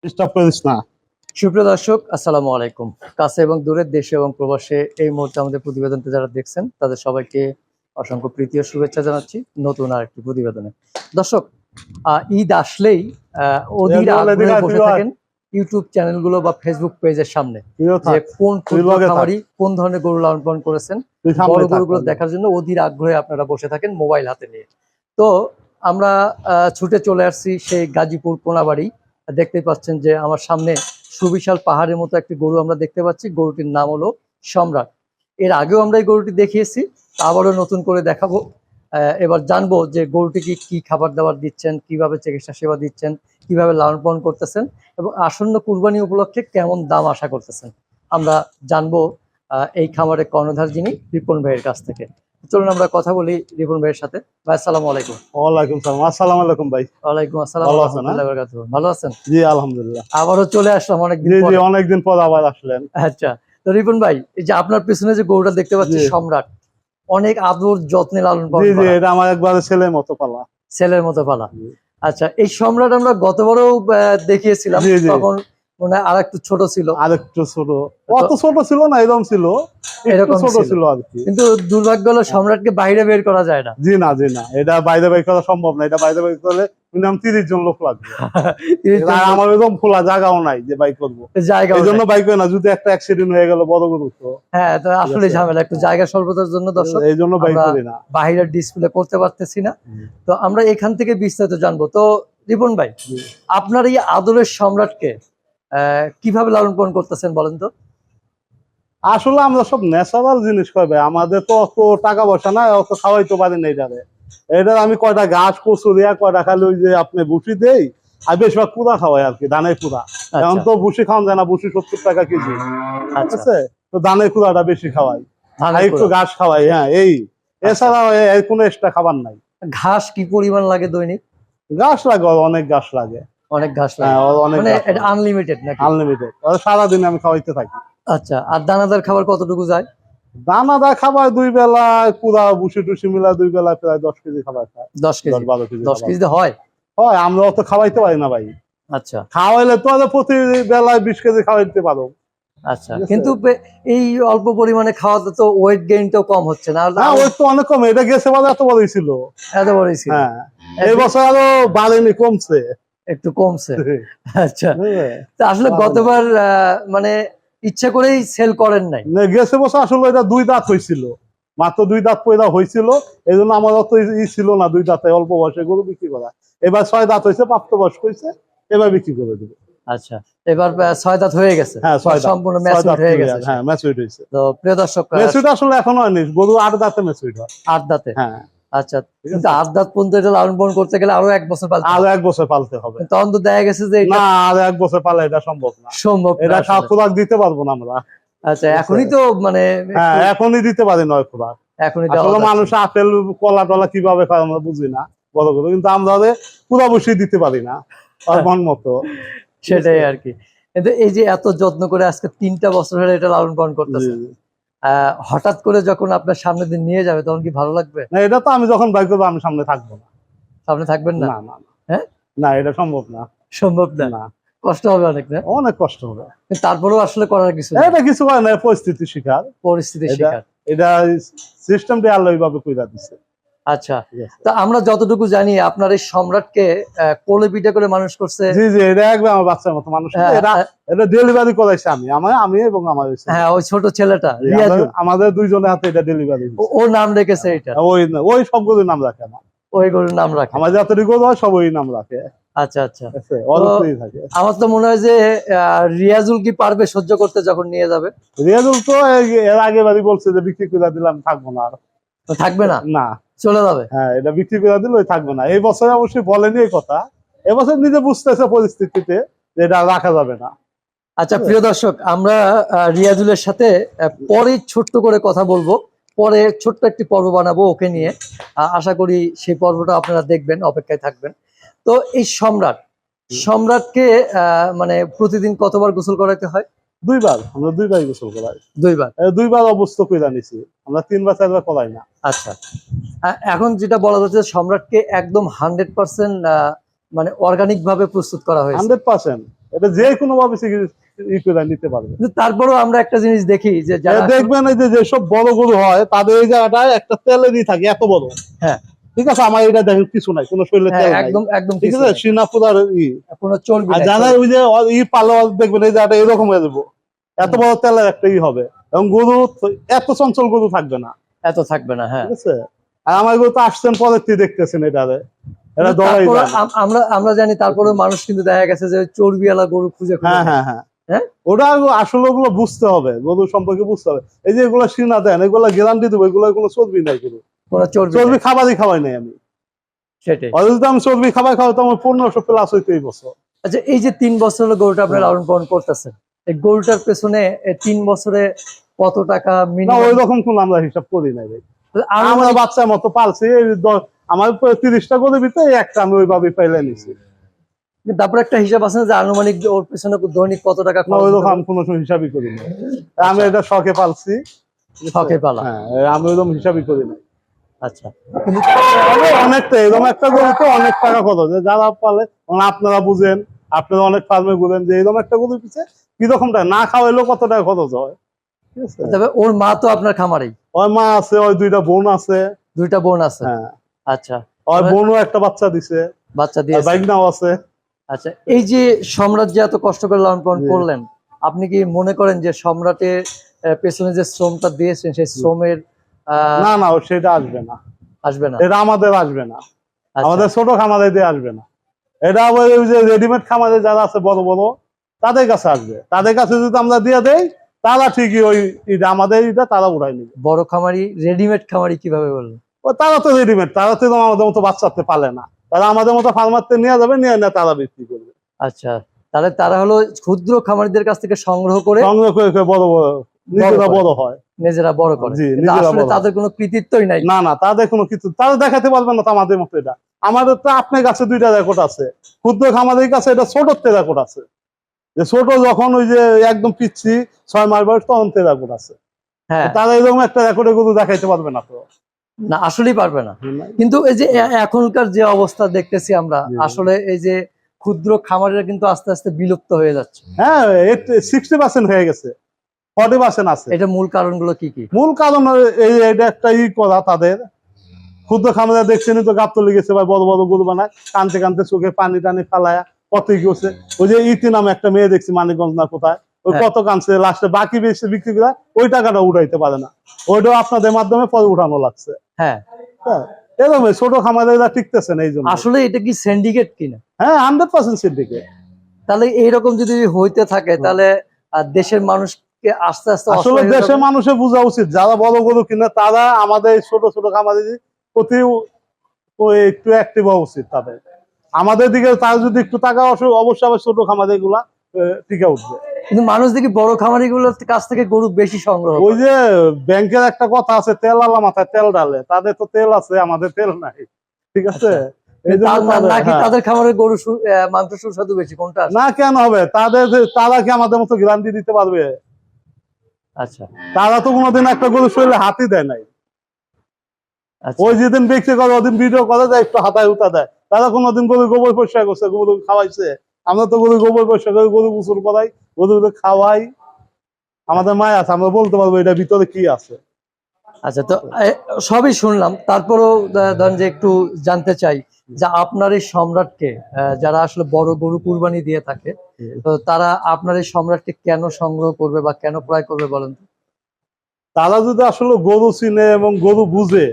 Disturb করিস না। সুপ্রিয় দর্শক, আসসালামু আলাইকুম। কাছে এবং দূরের দেশে এবং প্রবাসে এই মুহূর্তে আমাদের প্রতিবেদনটি যারা দেখছেন তাদের সবাইকে অসংখ্য প্রীতি ও শুভেচ্ছা জানাচ্ছি নতুন আর একটি প্রতিবেদনে। দর্শক, ঈদ আসলেই অধীর আগ্রহে বসে থাকেন ইউটিউব চ্যানেলগুলো বা ফেসবুক পেজের সামনে যে কোন ক্ষুদ্র খামারি কোন ধরনের গরু লালন পালন করেছেন, বড় গরুগুলো দেখার জন্য অধীর আগ্রহে আপনারা বসে থাকেন মোবাইল হাতে নিয়ে। তো আমরা ছুটে চলে আসছি সেই গাজীপুর কোনাবাড়ি। দেখতেই পাচ্ছেন যে আমার সামনে সুবিশাল পাহাড়ের মতো একটি গরু আমরা দেখতে পাচ্ছি। গরুটির নাম হলো সম্রাট। এর আগেও আমরা এই গরুটি দেখিয়েছি, আবারও নতুন করে দেখাবো। এবার জানবো যে গরুটিকে কি খাবার দাবার দিচ্ছেন, কিভাবে চিকিৎসা সেবা দিচ্ছেন, কিভাবে লালন পালন করতেছেন এবং আসন্ন কুরবানি উপলক্ষে কেমন দাম আশা করতেছেন আমরা জানবো এই খামারের কর্ণধার যিনি রিপন ভাইয়ের কাছ থেকে। চলুন আমরা কথা বলি রিপন ভাইয়ের সাথে। ভাই আসসালামু আলাইকুম। ওয়ালাইকুম সালাম। আসসালামু আলাইকুম ভাই। ওয়ালাইকুম আসসালাম। ভালো আছেন? ভালো আছেন? জি আলহামদুলিল্লাহ। আবারও চলে আসলাম অনেকদিন পর। জি অনেকদিন পর আবার আসলেন। আচ্ছা, তো রিপন ভাই, এই যে আপনার পিছনে যে গরুটা দেখতে পাচ্ছি সম্রাট, অনেক আদর যত্নে লালন পালন জি জি, করা, এটা আমার একবারে ছেলের মতো পালা। ছেলের মতো পালা। আচ্ছা, এই সম্রাট আমরা গতবারও দেখিয়েছিলাম, তখন মনে হয় আর একটু ছোট ছিল। আরেকটু ছোট, অত ছোট ছিল না, এরকম ছিল, এরকম ছোট ছিল আর কি। কিন্তু দুর্ভাগ্য হলো সম্রাটকে বাইরে বের করা যায় না। জি না জি না, এটা বাইরে বের করা সম্ভব না। এটা বাইরে বের করলে মিনিমাম 30 জন লোক লাগবে। আমার এরকম খোলা জায়গাও নাই যে বাইক করবো, জায়গা এই জন্য বাইক না। যদি একটা অ্যাক্সিডেন্ট হয়ে গেল বড় গরু তো হ্যাঁ, তো আসলে ঝামেলা, একটু জায়গা স্বল্পতার জন্য দর্শক এই জন্য বাইক করি না, বাইরের ডিসপ্লে করতে পারতেছি না। তো আমরা এখান থেকে বিস্তারিত জানবো। তো রিপন ভাই, আপনার এই আদরের সম্রাটকে কিভাবে লালন পালন করতেছেন বলেন তো? আসলে আমরা সব ন্যাচারাল জিনিস খাবে, আমাদের তো অত টাকা পয়সা না, অত খাওয়াইতে পারি না। এটা আমি কয়টা ঘাস কচু দিয়া কয়টা খালি ওই যে আপনি ভুসি দেই, আর বেশিরভাগ পুরা খাওয়াই আর কি, ধানের পুরা। এখন তো ভুসি খাওয়ান যায় না, ভুসি 70 টাকা কেজি, ঠিক আছে? তো ধানের পুরাটা বেশি খাওয়াই, একটু ঘাস খাওয়াই। হ্যাঁ, এই এছাড়া কোনো এক্সট্রা খাবার নাই। ঘাস কি পরিমাণ লাগে দৈনিক? ঘাস লাগে, অনেক ঘাস লাগে, অনেক ঘাস লাগে, মানে এটা আনলিমিটেড নাকি? আনলিমিটেড, সারাদিন আমি খাওয়াইতে থাকি। আচ্ছা, আর দানাদার খাবার কতটুকু যায়? দানাদার খাবার 2 বেলা পুরা ভুসি টুসি মিলা 2 বেলা প্রায় 10 কেজি খাবার খায়। 10 কেজি 12 কেজি 10 কেজিতে হয়? হয়, আমরা অত খাওয়াইতে পারি না ভাই। আচ্ছা, খাওয়াইলে তো প্রতি বেলায় 20 কেজি খাওয়াইতে পারো। আচ্ছা, কিন্তু এই অল্প পরিমাণে খাওয়াতে তো ওয়েট গেইনটাও কম হচ্ছে না? হ্যাঁ, ওয়েট তো অনেক কম। এটা গেছে বলে এত বড়ই ছিল, এত বড়ই ছিল। হ্যাঁ, এই বছর আরো বাড়েনি, কমছে, একটু কমছে। আচ্ছা, তো আসলে গতবার মানে ইচ্ছা করেই সেল করেন নাই? গেছে বছর আসলে এটা 2 দাঁত হয়েছিল, মাত্র 2 দাঁত পয়দা হয়েছিল। এই জন্য আমার অত ছিল না 2 দাঁতে অল্প বয়সে গরু বিক্রি করা। এবার 6 দাঁত হয়েছে, প্রাপ্তবয়স্ক হয়েছে, এবার বিক্রি করে দেবে। আচ্ছা, এবার 6 দাঁত হয়ে গেছে। হ্যাঁ, 6 দাঁত সম্পূর্ণ ম্যাচিউরড হয়ে গেছে। হ্যাঁ, ম্যাচিউরড হয়েছে। তো প্রিয় দর্শক, ম্যাচিউরড আসলে এখনো হয়নি, গরু 8 দাঁতে ম্যাচিউরড হয়। 8 দাঁতে? হ্যাঁ। আচ্ছা, কিন্তু 8 দাঁত পর্যন্ত এটা লালন পালন করতে গেলে আরো 1 বছর পালতে হবে। আরো 1 বছর পালতে হবে। তখন তো দেখা গেছে যে না, আরো 1 বছর পালা এটা সম্ভব না। এটা খোরাক দিতে পারবো না আমরা। আচ্ছা, এখনই তো মানে হ্যাঁ, এখনই দিতে পারি নয় খোরাক। আসলে মানুষ আপেল কলা টলা কিভাবে খায় আমরা বুঝি না, বড় করে, কিন্তু আমরা পুরা বসিয়ে দিতে পারি না মন মতো। সেটাই আর কি। কিন্তু এই যে এত যত্ন করে আজকে 3টা বছর ধরে এটা লালন পালন করতেছে, হঠাৎ করে যখন আপনার সামনে দিন নিয়ে যাবে তখন কি ভালো লাগবে? না, এটা তো আমি যখন বাইক করবো আমি সামনে থাকবো না। সামনে থাকবেন না? না না, হ্যাঁ, না, এটা সম্ভব না। সম্ভব না? কষ্ট হবে অনেক, না? অনেক কষ্ট হবে, তারপরেও আসলে করার কিছু এটা কিছু হয় না, পরিস্থিতি শিকার। এটা সিস্টেমটা আল্লাহ এইভাবে কইরা দিছে। আচ্ছা, তা আমরা যতটুকু জানি আপনার এই সম্রাটকে কোলে পিঠে করে মানুষ করছে। জি জি, এটা একদম আমার বাচ্চার মতো মানুষ। এটা ডেলিভারি করাইছে আমি এবং আমার হ্যাঁ, ওই ছোট ছেলেটা আমাদের 2 জনের হাতে এটা ডেলিভারি। ও নাম রেখেছে এটা? ওই সবগুলোর নাম রাখে না, ওই গরুর নাম রাখে। আমার যতটুকু গরু হয় সব ওই নাম রাখে। আচ্ছা আচ্ছা, আমার তো মনে হয় যে রিয়াজুল কি পারবে সহ্য করতে যখন নিয়ে যাবে? রিয়াজুল তো এর আগে বাড়ি বলছে যে বিক্রি করে দিলাম, থাকবো না। আর থাকবে না? না, চলে যাবে। হ্যাঁ, এটা বিক্রি করে দিলে থাকবে না। এই বছর অবশ্যই বলেনি এই কথা, এবছর নিজে বুঝতেছে পরিস্থিতিতে যে এটা রাখা যাবে না। আচ্ছা প্রিয় দর্শক, আমরা রিয়াজুলের সাথে পরে ছোট্ট করে কথা বলবো, পরে ছোট্ট একটি পর্ব বানাবো ওকে নিয়ে। আশা করি সেই পর্বটা আপনারা দেখবেন, অপেক্ষায় থাকবেন। তো এই সম্রাটকে মানে প্রতিদিন কতবার গোসল করাতে হয়? 2 বার, আমরা 2 বার গোসল করাই। 2 বার অবস্থা কইরা নিছি আমরা, 3 বার 4 বার করাই না। আচ্ছা, এখন যেটা বলা যাচ্ছে সম্রাটকে একদম 100% মানে অর্গানিক ভাবে প্রস্তুত করা হয়েছে। 100%। এটা যে কোনো ভাবে করে নিতে পারবে। কিন্তু তারপরেও আমরা একটা জিনিস দেখি যে যারা দেখবেন এই যে যেসব বড় গরু হয় তাদের এই জায়গাটায় একটা তেলেরই থাকে এত বড়। হ্যাঁ ঠিক আছে, আমার এটা দেখেন কিছু নাই, কোনো শরীরে তেল নাই, একদম একদম ঠিক কিছু আছে, নাই, সিনাপুর আর কোনো চর্বি আর নাই, যারা ওই যে পালো দেখবেন এই জায়গাটা এরকম হয়ে যাবো, এত বড় তেলের একটা হবে, এবং গরু এত চঞ্চল গরু থাকবে না, এত থাকবে না। হ্যাঁ ঠিক আছে। আর আমার গরু তো আসছেন পরের থেকে দেখতেছেন এটারে, এটা দৌড়াই তারপরে যায় না। আমরা জানি তারপরে মানুষ কিন্তু দেখা গেছে যে চর্বিওয়ালা গরু খুঁজে খুঁজে হ্যাঁ খায়। হ্যাঁ হ্যাঁ হ্যাঁ ওটা আসলে ওগুলো বুঝতে হবে, গরু সম্পর্কে বুঝতে হবে। এই যে এগুলো সিনা দেন, এগুলো গ্যারান্টি দেবো, এগুলো কোনো চর্বি নাই, গরু কোনো চর্বি চর্বি নাই, খাবারই খাওয়াই নাই আমি। সেটাই। আর যদি আমি চর্বি খাবার খাওয়াই তো আমার 1500 প্লাস হইতো এই বছর। আচ্ছা এই যে 3 বছর হলো গরুটা আপনি লালন পালন করতেছেন, এই গরুটার পেছনে 3 বছরে কত টাকা না মিনিমাম? ওই রকম কোন আমরা হিসাব করি নাই ভাই, আমরা বাচ্চার মতো পালছি। আমার 30টা করে ভিতরে একটা আমি ওইভাবে পাইলে নিছি। তারপর একটা হিসাব আছে না যে আনুমানিক ওর পেছনে দৈনিক কত টাকা না খরচ ওই হতে রকম পারে? আমি কোনো সময় হিসাবই করি না, আমি এটা শখে পালছি। শখে পালা। হ্যাঁ আমি ওইরকম হিসাবই করি না। আচ্ছা কিন্তু অনেকটা এরকম একটা গরু তো অনেক টাকা খরচ, যারা পালে আপনারা বুঝেন, আপনারা অনেক ফার্মে ঘুরেন যে এরকম একটা গরুর পিছে কিরকম টাকা না খাওয়াইলেও কত টাকা খরচ হয়, ঠিক আছে। তবে ওর মা তো আপনার খামারেই, ওই মা আছে, ওই 2টা বোন আছে। 2টা বোন আছে। হ্যাঁ আচ্ছা ওই বোনও একটা বাচ্চা দিছে, বাচ্চা আর দিয়েছে। বাইকনাও আছে। আচ্ছা এই যে সম্রাট যে এত কষ্ট করে লালন পালন করলেন, আপনি কি মনে করেন যে সম্রাটের পেছনে যে শ্রমটা দিয়েছেন সেই শ্রমের না না সেটা আসবে না, আসবে না? এটা আমাদের আসবে না, আচ্ছা, আমাদের ছোট খামারে দিয়ে আসবে না। এটা আবার ওই যে রেডিমেড খামারে যারা আছে বড় বড় তাদের কাছে আসবে, তাদের কাছে যদি আমরা দিয়ে দেই তারা ঠিকই ওই আমাদের এটা তারা উঠাই নিবে। বড় খামারি রেডিমেড খামারি কিভাবে বললেন? তারা তো রেডিমেড, তারা তো আমাদের মতো বাচ্চাতে পালে না, তারা আমাদের মতো ফার্মারতে নিয়ে যাবে, নিয়ে না তারা বিক্রি করবে। আচ্ছা তাহলে তারা হলো ক্ষুদ্র খামারিদের কাছ থেকে সংগ্রহ করে সংগ্রহ করে বড় বড় নিজেরা বড় হয়, নিজেরা বড় করে, জি, কিন্তু নিজেরা আসলে বড়। তাদের কোনো কৃতিত্বই নাই। না না তাদের কোনো কিছু তারা দেখাতে পারবে না তো আমাদের মতো। এটা আমাদের তো আপনার কাছে 2টা রেকর্ড আছে, ক্ষুদ্র খামারের কাছে এটা ছোট রেকর্ড আছে, যে ছোট যখন ওই যে একদম পিচ্ছি 6 মাস বয়স তখন রেকর্ড আছে। হ্যাঁ তারা এরকম একটা রেকর্ডে গরু দেখাইতে পারবে না তো। না আসলেই পারবে না। কিন্তু এই যে এখনকার যে অবস্থা দেখতেছি আমরা, জি। আসলে এই যে ক্ষুদ্র খামারিরা কিন্তু আস্তে আস্তে বিলুপ্ত হয়ে যাচ্ছে। হ্যাঁ 60% হয়ে গেছে, 40% আছে। এটা মূল কারণগুলো কি কি? মূল কারণ এটা একটা করা তাদের ক্ষুদ্র খামারে দেখছেন তো গাবতলি গেছে ভাই, বড় বড় গরু বানায়, কানতে কানতে চোখে পানি টানি ফালায় কত গেছে। ওই যে ইতি নামে একটা মেয়ে দেখছি মানিকগঞ্জ না কোথায়, ওই কত কানছে, লাস্টে বাকি বেশি বিক্রি করে ওই টাকাটা উঠাইতে পারে না, ওইটাও আপনাদের মাধ্যমে পরে উঠানো লাগছে। হ্যাঁ হ্যাঁ এরকম ছোট খামারেরা টিকতেছে না এই জন্য। আসলে এটা কি সিন্ডিকেট কিনা? হ্যাঁ 100% সিন্ডিকেট। তাহলে এইরকম যদি হইতে থাকে তাহলে দেশের মানুষকে আস্তে আস্তে আসলে অসহায় হয়ে দেশের যাবে। মানুষের বোঝা উচিত, যারা বড় গরু কিনে তারা আমাদের এই ছোট ছোট খামারের প্রতি একটু অ্যাক্টিভ হওয়া উচিত তাদের। আমাদের দিকে তারা যদি একটু টাকা অবশ্যই আবার ছোট খামার এগুলা টিকে উঠবে। কিন্তু মানুষ দেখি বড় খামারি গুলোর কাছ থেকে গরু বেশি সংগ্রহ ওই করে। যে ব্যাংকের একটা কথা আছে, তেল আলা মাথায় তেল ডালে, তাদের তো তেল আছে আমাদের তেল নাই, ঠিক আছে। এই জন্য নাকি তাদের খামারের গরু মাংস সুস্বাদু বেশি, কোনটা? না কেন হবে, তারা কি আমাদের মতো গ্যারান্টি দিতে পারবে? আচ্ছা তারা তো কোনোদিন একটা গরু শরীরে হাতই দেয় নাই। আচ্ছা ওই যেদিন বিক্রি করে ওদিন ভিডিও করে দেয়, একটু হাতায় উঠা দেয়, তারা কোনোদিন গরু গোবর পরিষ্কার করছে, গরু খাওয়াইছে? আমরা তো গরু গোবর পরিষ্কার করে গরু গোসল করাই, গরু খাওয়াই, আমাদের মায় আছে, আমরা বলতে পারবো এটা ভিতরে কি আছে। আচ্ছা তো সবই শুনলাম, তারপরেও ধরেন যে একটু জানতে চাই যে আপনার এই সম্রাটকে যারা আসলে বড় গরু কুরবানি দিয়ে থাকে, তো তারা আপনার এই সম্রাটকে কেন সংগ্রহ করবে বা কেন ক্রয় করবে বলেন তো? তারা যদি আসলে গরু চিনে এবং গরু বুঝে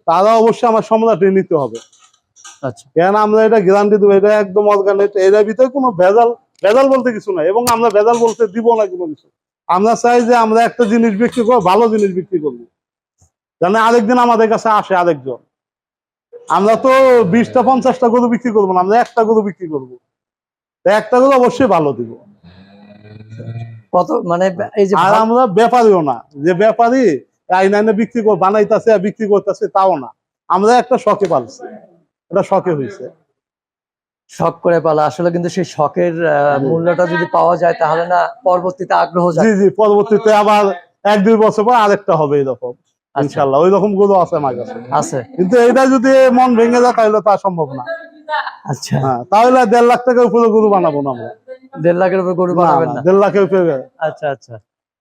তারা অবশ্যই আমার সম্রাটে নিতে হবে। আচ্ছা কেন আমরা এটা গ্যারান্টি দেবো, এটা একদম অর্গানিক, এটার ভিতরে কোনো ভেজাল ভেজাল বলতে কিছু নাই, এবং আমরা ভেজাল বলতে দিব না কোনো কিছু। আমরা চাই যে আমরা একটা জিনিস বিক্রি করবো, ভালো জিনিস বিক্রি করবো, জানে আরেকদিন আমাদের কাছে আসে আরেকজন। আমরা তো 20টা 50টা গরু বিক্রি করবো না, আমরা একটা গরু বিক্রি করবো, একটা গরু অবশ্যই ভালো দিব। কত মানে এই যে আর আমরা ব্যাপারীও না যে ব্যাপারী আইনে বিক্রি করে বানাইতেছে আর বিক্রি করতেছে, তাও না, আমরা একটা শখে পালছি, এটা শখে হয়েছে। শখ করে পালা, আসলে কিন্তু সেই শখের মূল্যটা যদি পাওয়া যায় তাহলে না পরবর্তীতে আগ্রহ জি যায়। জি পরবর্তীতে আবার 1-2 বছর পর আরেকটা হবে এরকম, ইনশাল্লাহ ওই রকম গরু আছে আমার কাছে। আছে কিন্তু এটা যদি মন ভেঙে যায় তাহলে তা সম্ভব না। আচ্ছা হ্যাঁ তাহলে 1.5 লাখ টাকার উপরে গরু বানাবো না আমরা। 1.5 লাখের উপর গরু বানাবেন না? 1.5 লাখের উপরে। আচ্ছা আচ্ছা।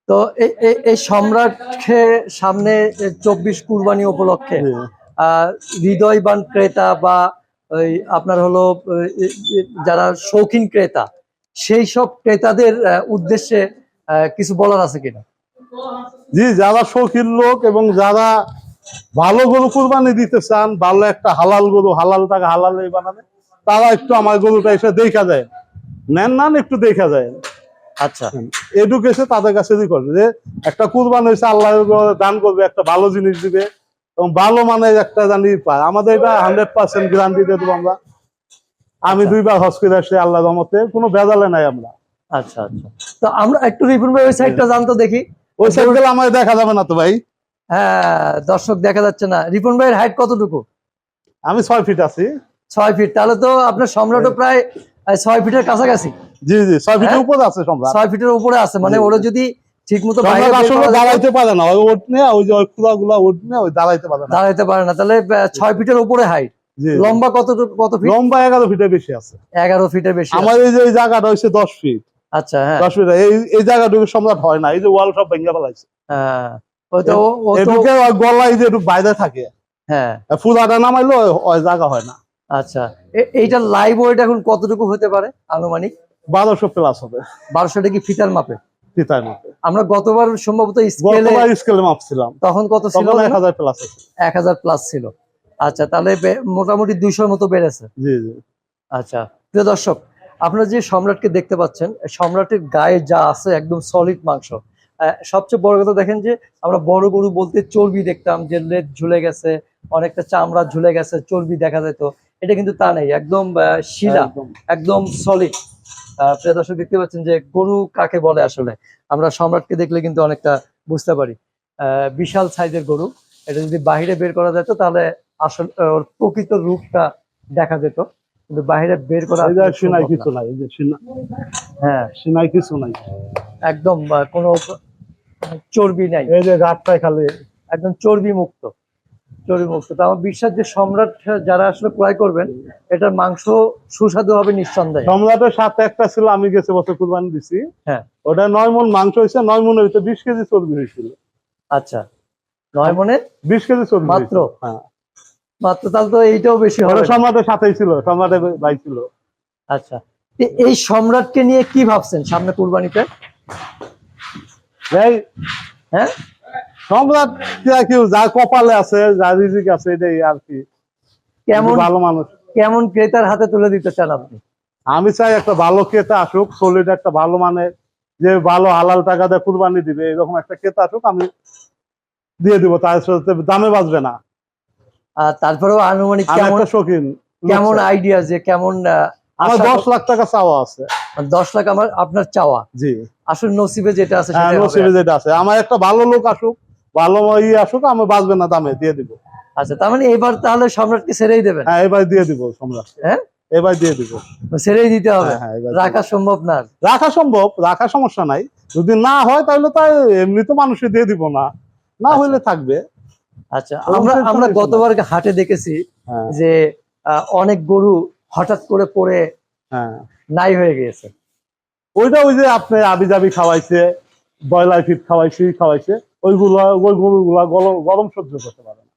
তো এই সম্রাটকে সামনে 24 কুরবানি উপলক্ষে জি। হৃদয়বান ক্রেতা বা ওই আপনার হলো যারা শৌখিন ক্রেতা, সেই সব ক্রেতাদের উদ্দেশ্যে কিছু বলার আছে কিনা? জি, যারা শৌখিন লোক এবং যারা ভালো গরু কুরবানি দিতে চান, ভালো একটা হালাল গরু, হালাল টাকা হালাল বানাবে, তারা একটু আমার গরুটা এসে দেখা যায়, নেন না একটু দেখা যায়, আচ্ছা এডুকেশন তাদের কাছে করবে যে একটা কুরবানি হয়েছে, আল্লাহ দান করবে, একটা ভালো জিনিস দিবে এবং ভালো মানের একটা জানি পায়। আমাদের এটা 100% গ্যারান্টি দিয়ে দেবো আমরা। আমি 2বার হজ করে আসছি আল্লাহ রহমতে, কোনো ভেজালে নাই আমরা। আচ্ছা আচ্ছা। তো আমরা একটু রিপন ভাই ওই সাইডটা জানতো দেখি। ওই সাইড গেলে আমার দেখা যাবে না তো ভাই। হ্যাঁ দর্শক দেখা যাচ্ছে না। রিপন ভাইয়ের হাইট কতটুকু? আমি 6 ফিট আছি। 6 ফিট। তাহলে তো আপনার সম্রাটও প্রায় 6 ফিটের কাছাকাছি। জি জি, 6 ফিটের উপরে আছে সম্রাট। 6 ফিটের উপরে আছে, মানে জি। ওরা যদি ঠিক মতো সম্রাট আসলে দাঁড়াইতে পারে না, ওই ওট নিয়ে ওই যে কুড়া গুলা ওট নিয়ে ওই দাঁড়াইতে পারে না। দাঁড়াইতে পারে না, তাহলে 6 ফিটের উপরে হাইট। জি। লম্বা কতটুকু, কত ফিট? লম্বা 11 ফিটের বেশি আছে। 11 ফিটের বেশি আমার আছে। এই যে এই জায়গাটা হচ্ছে 10 ফিট। আচ্ছা হ্যাঁ। 10 ফিট এই জায়গাটুকু সম্রাট হয় না, এই যে ওয়াল সব ভেঙে ফেলাইছে। হ্যাঁ ওই তো ও তো এটুকে গলায় যে একটু বাইরে থাকে, হ্যাঁ। ফুলাটা নামাইলো ওই জায়গা হয় না। আচ্ছা এইটা লাইভ ওয়েট এখন কতটুকু হতে পারে আনুমানিক? 1200 প্লাস হবে। 1200টা কি ফিটার মাপে? ফিতার মধ্যে আমরা গতবার সম্ভবত স্কেলে, গতবার স্কেলে মাপছিলাম, তখন কত ছিল? তখন 1000 প্লাস আছে। 1000 প্লাস ছিল। আচ্ছা তাহলে মোটামুটি 200-র মতো বেড়েছে। জি জি। আচ্ছা প্রিয় দর্শক, আপনারা যে সম্রাটকে দেখতে পাচ্ছেন, সম্রাটের গায়ে যা আছে একদম সলিড মাংস। সবচেয়ে বড় কথা দেখেন যে আমরা বড় গরু বলতে চর্বি দেখতাম, যে লেজ ঝুলে গেছে, অনেকটা চামড়া ঝুলে গেছে, চর্বি দেখা যেত। এটা কিন্তু তা নেই, একদম শিরা, একদম। একদম সলিড। প্রিয় দর্শক দেখতে পাচ্ছেন যে গরু কাকে বলে আসলে আমরা সম্রাটকে দেখলে কিন্তু অনেকটা বুঝতে পারি। বিশাল সাইজের গরু, এটা যদি বাইরে বের করা যেত তাহলে আসলে ওর প্রকৃত রূপটা দেখা যেত, কিন্তু বাইরে বের করা এই যে আসলে সিনাই সম্ভব কিছু না। নাই, এই যে হ্যাঁ সিনাই কিছু নাই, একদম কোনো চর্বি নাই, এই যে গাঁটটাই খালি একদম চর্বি মুক্ত, চর্বি মুক্ত। তো আমার বিশ্বাস যে সম্রাট যারা আসলে ক্রয় করবেন, এটার মাংস সুস্বাদু হবে নিঃসন্দেহে। সম্রাটের সাথে একটা ছিল, আমি গেছে বছর কুরবানি দিছি, হ্যাঁ ওটা 9 মণ মাংস হয়েছে, 9 মণের ভিতরে 20 কেজি চর্বি হয়েছিল। আচ্ছা 9 মণে 20 কেজি চর্বি মাত্র? হয়েছিল। হ্যাঁ, মাত্র, তাহলে তো এইটাও বেশি হবে ওটা না। সম্রাটের সাথেই ছিল, সম্রাটের ভাই ছিল। আচ্ছা এই সম্রাটকে নিয়ে কি ভাবছেন সামনে কুরবানিতে? এই হ্যাঁ সম্রাট কেউ যা কপালে আছে, যা রিজিক আছে, এটাই আর কি। কেমন ভালো মানুষ, কেমন ক্রেতার হাতে তুলে দিতে চান আপনি? আমি চাই একটা ভালো ক্রেতা আসুক, সলিড একটা ভালো মানে, যে ভালো হালাল টাকা দিয়ে কুরবানি দিবে, এরকম একটা ক্রেতা আসুক, আমি দিয়ে দিব, তার সাথে দামে বাঁচবে না। আর তারপরেও আনুমানিক আমি কেমন, একটা শৌখিন কেমন লোক চাই। আইডিয়া যে কেমন আমার 10 লাখ টাকা চাওয়া আছে। 10 লাখ আমার আপনার চাওয়া? জি আসলে নসিবে যেটা আছে হ্যাঁ, সেটাই হবে। নসিবে যেটা আছে, আমার একটা ভালো লোক আসুক, ভালো আসুক, আমি বাঁচবে না দামে দিয়ে দিব। আচ্ছা তার মানে এবার তাহলে সম্রাটকে ছেড়েই দেবেন? হ্যাঁ, এবার দিয়ে দিব সম্রাট, হ্যাঁ এবার দিয়ে দিব। ছেড়েই দিতে হবে? হ্যাঁ, এবার রাখা সম্ভব না? রাখা সম্ভব, রাখা সমস্যা নাই। যদি না হয় তাহলে তো এমনি তো মানুষে দিয়ে দিব না, না আচ্ছা। হইলে থাকবে। আচ্ছা আমরা গতবার হাটে দেখেছি হ্যাঁ যে অনেক গরু হঠাৎ করে পড়ে হ্যাঁ, নাই হয়ে গিয়েছে। ওইটা ওই যে আপনি আবি জাবি খাওয়াইছে, ব্রয়লার ফিট খাওয়াইছে, ওই গরুগুলা গরম সহ্য করতে পারে না,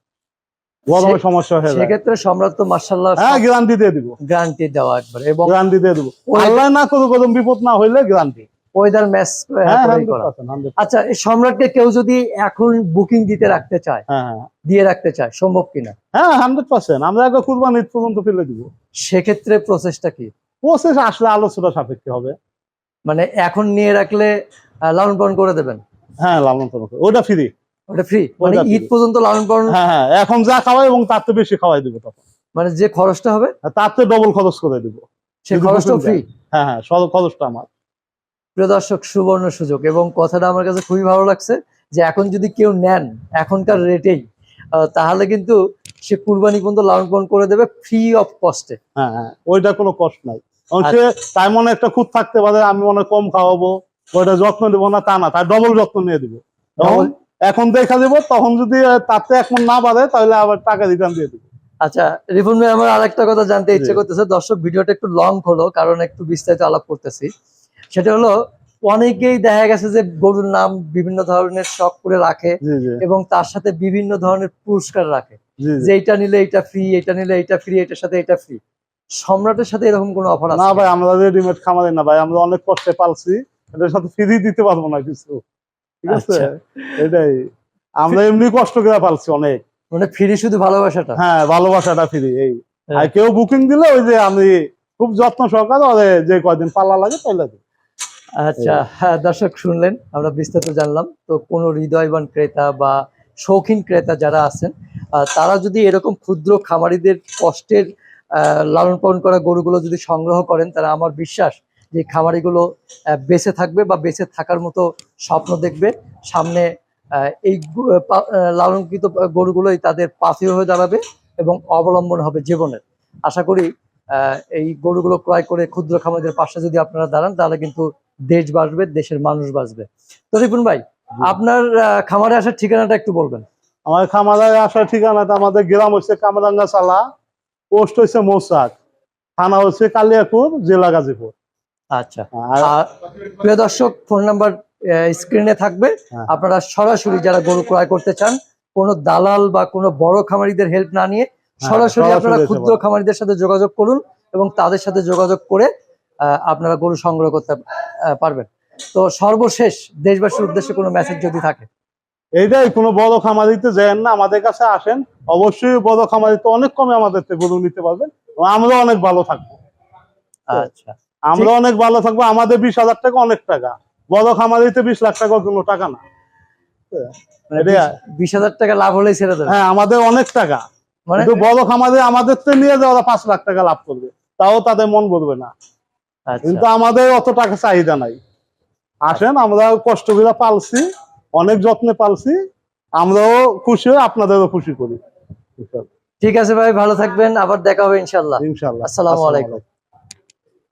গরমের সমস্যা হয়ে যায়। সেক্ষেত্রে সম্রাট তো মাশাআল্লাহ হ্যাঁ, গ্যারান্টি দিয়ে দিব, গ্যারান্টি দেওয়া একবার, এবং গ্যারান্টি দিয়ে দিব। আল্লাহ না করুক কোনো বিপদ না হইলে গ্যারান্টি। ওয়েদার ম্যাচ হ্যাঁ, করেই করা। 100%। আচ্ছা এই সম্রাটকে কেউ যদি এখন বুকিং দিতে রাখতে চায়, হ্যাঁ দিয়ে রাখতে চায়, সম্ভব কিনা? হ্যাঁ, 100%। আমরা আগে কুরবানি ঈদ পর্যন্ত ফেলে দিব। সেক্ষেত্রে প্রসেসটা কি? প্রসেস আসলে আলোচনা সাপেক্ষে হবে। মানে এখন নিয়ে রাখলে লালন পালন করে দেবেন? হ্যাঁ, লালন পালন করে ওটা ফ্রি। ওটা ফ্রি, মানে ওটা free। ঈদ পর্যন্ত লালন পালন? হ্যাঁ হ্যাঁ, এখন যা খাওয়াই এবং তার তো বেশি খাওয়াই দিব তখন, মানে যে খরচটা হবে তার তো ডবল খরচ করে দিব। সে যদি খরচটাও booking ফ্রি? দেন। হ্যাঁ হ্যাঁ, সব খরচটা আমার। প্রিয় দর্শক, সুবর্ণ সুযোগ, এবং কথাটা আমার কাছে খুবই ভালো লাগছে যে এখন যদি কেউ নেন এখনকার রেটেই, তাহলে কিন্তু সে কুরবানি পর্যন্ত লালন পালন করে দেবে ফ্রি অফ কস্টে। হ্যাঁ হ্যাঁ, ওইটা কোনো কষ্ট নাই। সে তাই মনে একটা খুঁত থাকতে পারে, আমি মনে কম খাওয়াবো, ওইটা যত্ন দেবো না তা না, তার ডবল যত্ন নিয়ে দিব। এখন দেখা দিব, তখন যদি তাতে এখন না বাড়ে তাহলে আবার টাকা রিটার্ন দিয়ে দিব। আচ্ছা রিপন ভাই, আমার আরেকটা কথা জানতে ইচ্ছে জি। করতেছে। দর্শক ভিডিওটা একটু লং হলো কারণ একটু বিস্তারিত আলাপ করতেছি। সেটা হলো অনেকেই দেখা গেছে যে গরুর নাম বিভিন্ন ধরনের শখ করে রাখে জি জি এবং তার সাথে বিভিন্ন ধরনের পুরস্কার রাখে, জি যে জি। এইটা নিলে এইটা ফ্রি, এটা নিলে এইটা ফ্রি, এটার সাথে এটা ফ্রি। সম্রাটের সাথে এরকম কোনো অফার না আছে ভাই, কিনা? আমরা রেডিমেড খামারি না ভাই, আমরা অনেক কষ্টে পালছি, এটার সাথে ফ্রি দিতে পারবো না কিছু, ঠিক আছে? আচ্ছা, এটাই, আমরা এমনি কষ্ট করে পালছি অনেক। মানে ফ্রি শুধু ভালোবাসাটা? হ্যাঁ, ভালোবাসাটা ফ্রি এই। হ্যাঁ। আর কেউ বুকিং দিলে ওই যে আমি খুব যত্ন সহকারে ওরে যে কয়দিন পাল্লা লাগে তাইলে দিই। আচ্ছা, হ্যাঁ, দর্শক শুনলেন, আমরা বিস্তারিত জানলাম। তো কোনো হৃদয়বান ক্রেতা বা শৌখিন ক্রেতা যারা আছেন, তারা যদি এরকম ক্ষুদ্র খামারিদের কষ্টের লালন পালন করা গরুগুলো যদি সংগ্রহ করেন, তারা আমার বিশ্বাস যে খামারিগুলো বেঁচে থাকবে বা বেঁচে থাকার মতো স্বপ্ন দেখবে। সামনে এই লালনকৃত গরুগুলোই তাদের পাথেয় হয়ে দাঁড়াবে এবং অবলম্বন হবে জীবনের। আশা করি এই গরুগুলো ক্রয় করে ক্ষুদ্র খামারিদের পাশে যদি আপনারা দাঁড়ান, তাহলে কিন্তু দেশ বাঁচবে, দেশের মানুষ বাঁচবে। তো রিপুন ভাই, আপনার খামারে আসার ঠিকানাটা একটু বলবেন। আমার খামারে আসার ঠিকানাটা, আমাদের গ্রাম হচ্ছে কামরাঙ্গা চালা, পোস্ট হচ্ছে মৌচাক, থানা হচ্ছে কালিয়াকুর, জেলা গাজীপুর। আচ্ছা, আর আর প্রিয় দর্শক, ফোন নাম্বার স্ক্রিনে থাকবে। হ্যাঁ, আপনারা সরাসরি যারা গরু ক্রয় করতে চান, কোনো দালাল বা কোনো বড় খামারিদের হেল্প না নিয়ে সরাসরি সরাসরি আপনারা এসে ক্ষুদ্র বলেন। খামারিদের সাথে যোগাযোগ করুন এবং তাদের সাথে যোগাযোগ করে আপনারা গরু সংগ্রহ করতে পারবেন। তো সর্বশেষ দেশবাসীর উদ্দেশ্যে কোনো মেসেজ যদি থাকে? এইটাই, কোনো বড় খামারিতে যান না, আমাদের কাছে আসেন। অবশ্যই বড় খামারিতে অনেক কমে আমাদের থেকে গরু নিতে পারবেন, এবং আমরা অনেক ভালো থাকবো। আচ্ছা, আমরা অনেক ভালো থাকবো, আমাদের 20,000 টাকা অনেক টাকা, বড় খামারিতে 20 লাখ টাকা কোনো টাকা না। মানে এটাই, 20,000 টাকা লাভ হলেই ছেড়ে দেবে? হ্যাঁ আমাদের অনেক টাকা, মানে কিন্তু বড় খামারে আমাদের তো নিয়ে যাওয়া 5 লাখ টাকা লাভ করবে, তাও তাদের মন ভরবে না। আচ্ছা, কিন্তু আমাদের অত টাকা চাহিদা নাই। আসেন, আমরা কষ্ট করে পালছি, অনেক যত্নে পালছি, আমরাও খুশি হই, আপনাদেরও খুশি করি। ঠিক আছে ভাই, ভালো থাকবেন, আবার দেখা হবে ইনশাল্লাহ। ইনশাল্লাহ। আসসালামু আসসালামু আলাইকুম। আলাইকুম।